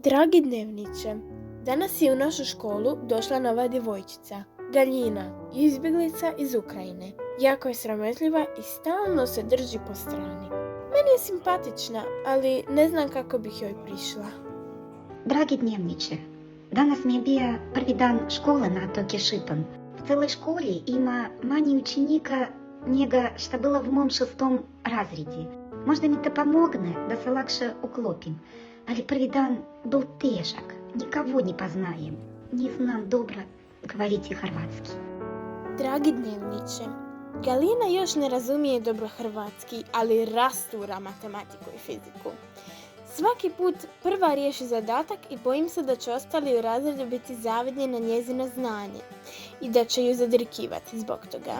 Dragi dnevniče, danas je u našu školu došla nova djevojčica, Galjina, izbjeglica iz Ukrajine. Jako je srametljiva i stalno se drži po strani. Meni je simpatična, ali ne znam kako bih joj prišla. Dragi dnevniče, danas mi je bio prvi dan škole na otoke Šipan. V celoj školi ima manje učenika njega što bilo v mom 6. razredi. Možda mi to pomogne da se lakše uklopim, ali prvi dan был težak. Nikogo ne poznajem, ne znam dobro govoriti hrvatski. Dragi dnevniče, Galina još ne razumije dobro hrvatski, ali rastura matematiku i fiziku. Svaki put prva riješi zadatak i bojim se da će ostali u razredu biti zavidni na njezino znanje i da će ju zadrikivati zbog toga.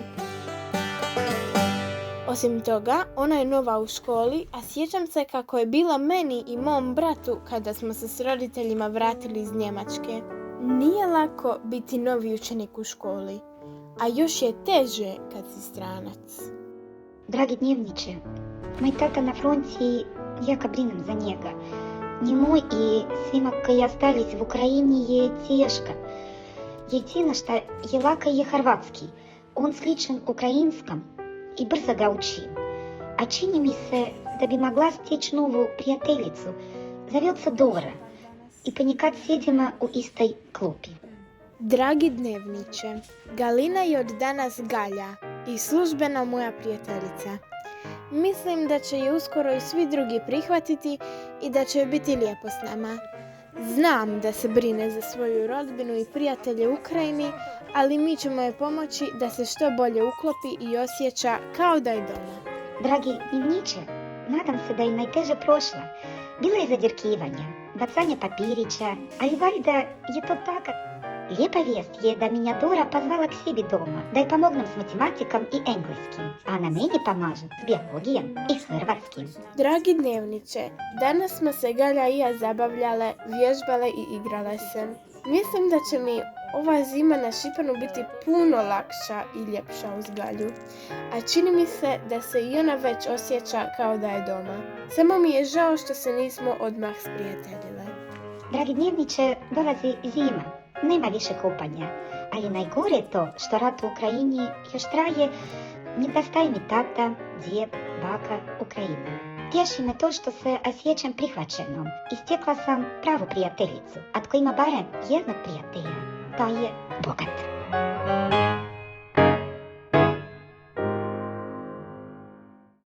Osim toga, ona je nova u školi, a sjećam se kako je bila meni i mom bratu kada smo se s roditeljima vratili iz Njemačke. Nije lako biti novi učenik u školi, a još je teže kad si stranac. Dragi dnevniče, moj tata na fronti i jako brinem za njega. Njemu i svima koji ostались v Ukrajini je teško. Jedino što je lako je hrvatski. On sličan ukrajinskom i brzo ga učim. A čini mi se da bi mogla steći novu prijateljicu. Zove se Dora i ponekad sjedimo u istoj klupi. Dragi dnevniče, Galina je od danas Galja i službeno moja prijateljica. Mislim da će je uskoro i svi drugi prihvatiti i da će joj biti lijepo s nama. Znam da se brine za svoju rodbinu i prijatelje u Ukrajini, ali mi ćemo joj pomoći da se što bolje uklopi i osjeća kao da je doma. Dragi dnevniče, nadam se da je najteže prošla. Bilo je zadirkivanja, bacanje papirića, ali valjda je to tako. Lijepa vijest je da minja Dora pozvala k sebi doma, da je pomognem s matematikom i engleskim, a na meni pomaže s biologijom i s hrvatskim. Dragi dnevniče, danas smo se Galja i ja zabavljale, vježbale i igrale se. Mislim da će mi ova zima na Šipanu biti puno lakša i ljepša uz Galju, a čini mi se da se i ona već osjeća kao da je doma. Samo mi je žao što se nismo odmah sprijateljile. Dragi dnevniče, dolazi zima. Nema više kupanja, ali najgore je to što rat u Ukrajini još traje. Nedostaje mi tata, djed, baka, Ukrajina. Tješi me to što se osjećam prihvaćenom i stekla sam pravu prijateljicu, a tko ima barem jednog prijatelja, taj je bogat.